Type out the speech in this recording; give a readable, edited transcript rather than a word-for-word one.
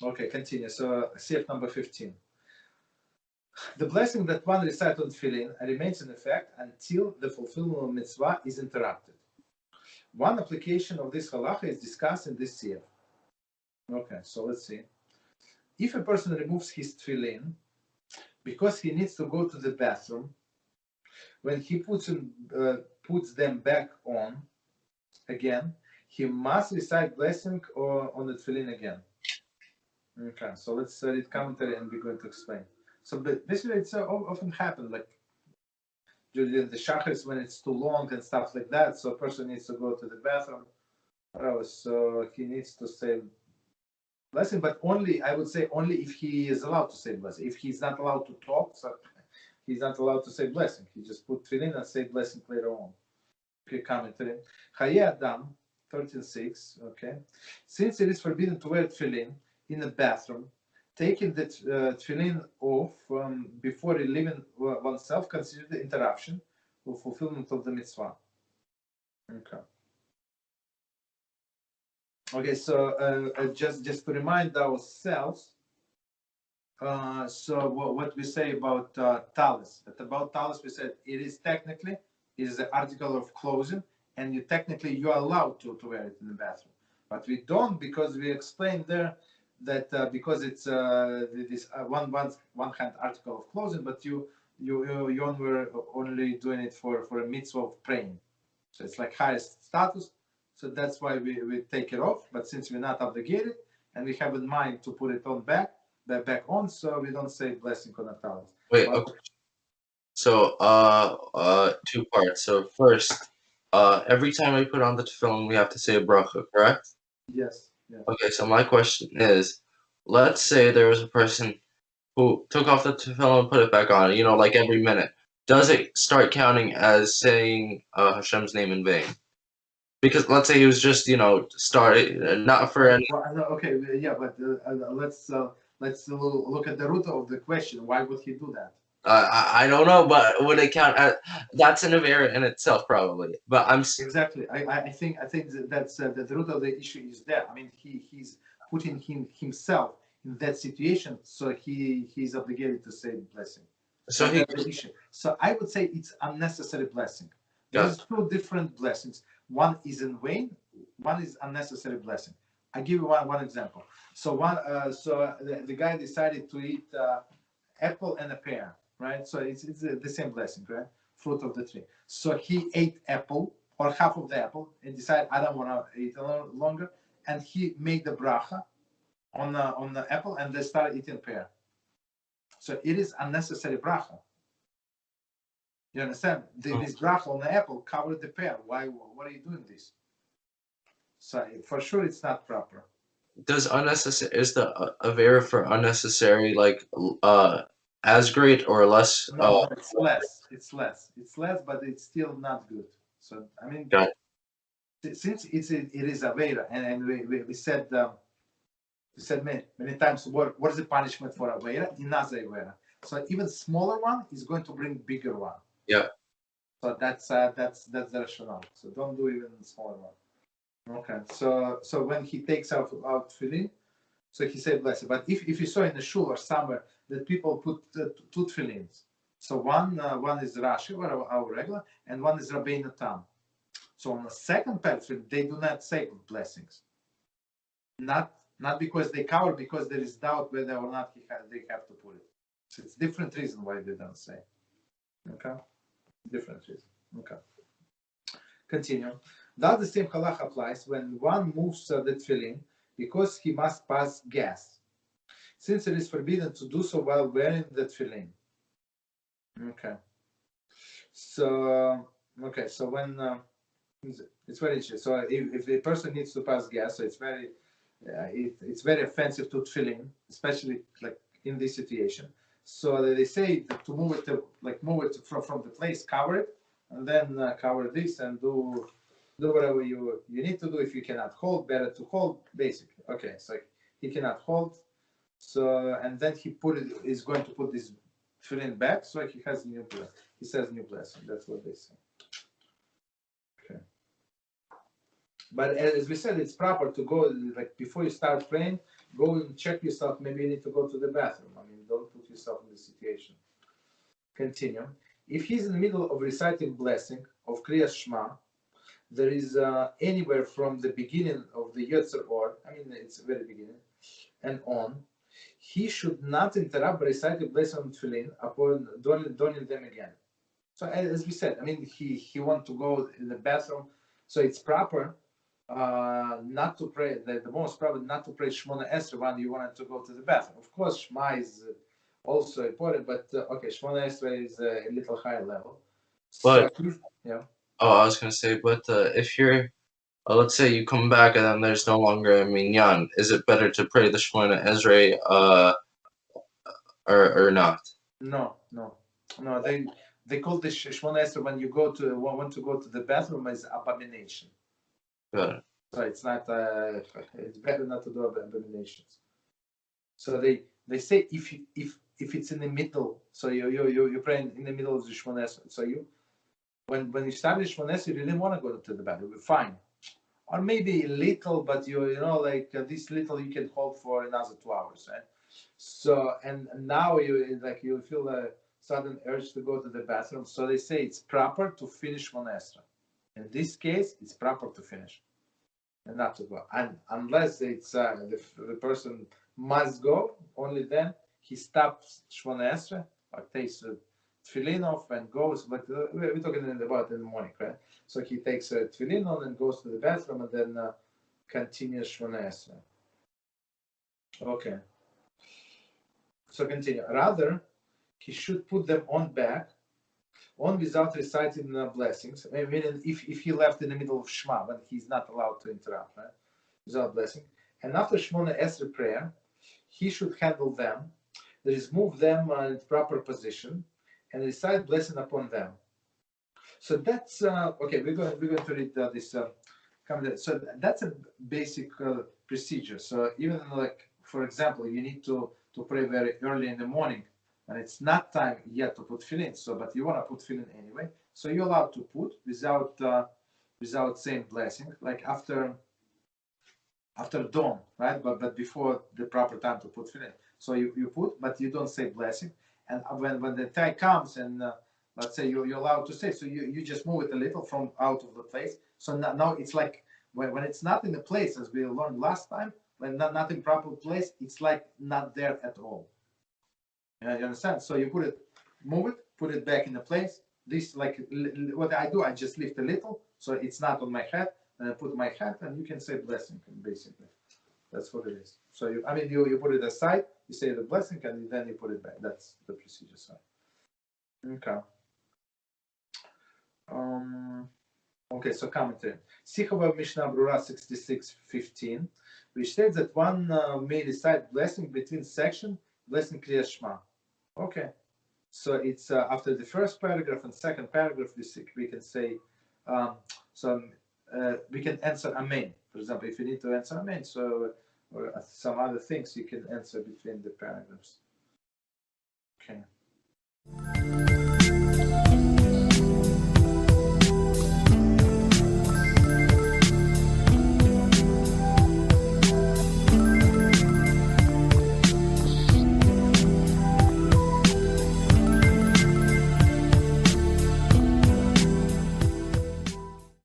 Okay, continue. So CF number 15. The blessing that one recites on Tefillin remains in effect until the fulfillment of Mitzvah is interrupted. One application of this halacha is discussed in this CF. Okay, so let's see. If a person removes his Tefillin because he needs to go to the bathroom, when he puts them back on again, he must recite blessing on the Tefillin again. Okay, so let's read commentary and we're going to explain. So basically, it's often happen like during the shachris when it's too long and stuff like that. So a person needs to go to the bathroom. So he needs to say blessing, but only, I would say, only if he is allowed to say blessing. If he's not allowed to talk, so he's not allowed to say blessing. He just put tefillin and say blessing later on. Okay, commentary. Chaye Adam 13:6. Okay, since it is forbidden to wear tefillin in the bathroom, taking the tefillin off before relieving oneself considered the interruption or fulfillment of the mitzvah. Okay. Okay, so just to remind ourselves, so what we say about talis. About talis, we said it is technically the article of clothing, and you're allowed to wear it in the bathroom, but we don't, because we explained there that because it's this one hand article of clothing, but you were only doing it for a mitzvah of praying, so it's like highest status. So that's why we take it off. But since we're not obligated and we have in mind to put it on back on, so we don't say blessing on the talis. Wait, okay. So two parts. So first, every time we put on the tefillin, we have to say a bracha, correct? Yes. Yeah. Okay, so my question is, let's say there was a person who took off the tefillin and put it back on, like every minute. Does it start counting as saying Hashem's name in vain? Because let's say he was just, started not for any. Okay, yeah, but let's look at the root of the question. Why would he do that? I don't know, but would it count as that's an avera in itself, probably? But I'm exactly. I think that's the root of the issue is there. I mean, he's putting himself in that situation, so he's obligated to say blessing. So that's the issue. So I would say it's unnecessary blessing. There's two different blessings. One is in vain. One is unnecessary blessing. I give you one example. So the guy decided to eat apple and a pear, right? So it's the same blessing, right? Fruit of the tree. So he ate apple or half of the apple and decided I don't want to eat it longer, and he made the bracha on the apple and they started eating pear. So it is unnecessary bracha. You understand? This bracha on the apple covered the pear. Why? What are you doing this? So for sure, it's not proper. Does unnecessary is the avera for unnecessary like as great or less? No, it's less. It's less, but it's still not good. So I mean, since it is avera, and we said many times what is the punishment for avera? Inaza avera. So even smaller one is going to bring bigger one. Yeah. So that's the rationale. So don't do even the smaller one. Okay. So when he takes out tefillin, so he said blessed. But if you saw in the shul or somewhere that people put two tefillins, so one is Rashi or our regular, and one is Rabbeinu Tam. So on the second pair they do not say blessings. Not because they cover, because there is doubt whether or not they have to put it. So it's different reason why they don't say. Okay. Different reason. Okay. Continue. Thus the same halach applies when one moves the tefillin because he must pass gas, since it is forbidden to do so while wearing the tefillin. Okay. So when it's very interesting. So if the person needs to pass gas, so it's very offensive to tefillin, especially like in this situation. So they say to move it from the place, cover it, and then cover this and do whatever you need to do. If you cannot hold, better to hold, basically. Okay, so he cannot hold. So and then is going to put this tefillin back, so he has new blessing. He says new blessing. That's what they say. Okay. But as we said, it's proper to go like before you start praying. go and check yourself. Maybe you need to go to the bathroom. I mean, don't put yourself in the situation. Continue. If he's in the middle of reciting blessing of Kriyas Shema, there is anywhere from the beginning of the Yetzer Or, I mean, it's the very beginning, and on, he should not interrupt reciting blessing on Tefillin upon donning them again. So as we said, I mean, he want to go in the bathroom, so it's proper not to pray. The most proper not to pray Shmona Esrei when you wanted to go to the bathroom. Of course, Shema is also important, but okay, Shmona Esrei is a little higher level. But so, yeah. Oh, I was gonna say, but if you're, let's say you come back and then there's no longer a minyan, is it better to pray the Shemona Esrei, or not? No. They call this Shmona Esrei when you want to go to the bathroom is abomination. Got it. So it's not. It's better not to do abominations. So they say if it's in the middle, so you're praying in the middle of the Shmona Esrei, so when you establish Shmona Esrei, you really want to go to the bathroom, fine. Or maybe a little, but like this little you can hold for another 2 hours, right? So and now you feel a sudden urge to go to the bathroom. So they say it's proper to finish Shmona Esrei. In this case, it's proper to finish and not to go. And unless it's the person must go, only then he stops Shmona Esrei or takes Tefillin off and goes. But we're talking about in the morning, right? So he takes Tefillin on and goes to the bathroom and then continues Shmona Esrei. Okay. So continue. Rather, he should put them on back, on without reciting blessings. I mean, if he left in the middle of Shema, when he's not allowed to interrupt, right? Without blessing. And after Shmona Esrei prayer, he should handle them, that is, move them in proper position, and recite blessing upon them. So that's okay. We're going to read this. So that's a basic procedure. So even like, for example, you need to pray very early in the morning, and it's not time yet to put tefillin. So, but you want to put tefillin anyway. So you're allowed to put without saying blessing, like after dawn, right? But before the proper time to put tefillin. So you put, but you don't say blessing. And when the time comes and let's say you're allowed to say, so you just move it a little from out of the place. So now it's like when it's not in the place, as we learned last time, when not in proper place, it's like not there at all. You understand? So you move it, put it back in the place. This, like what I do, I just lift a little, so it's not on my head, and I put my head, and you can say blessing, basically. That's what it is. So you put it aside, you say the blessing, and then you put it back. That's the procedure side. Okay. Okay, so commentary. Sichava Mishnah Brura 66:15, which states that one may recite blessing between section, blessing Kriyas Shema. Okay, so it's after the first paragraph and second paragraph, we can say, we can answer Amen. For example, if you need to answer Amen, so or some other things you can answer between the paragraphs. Okay.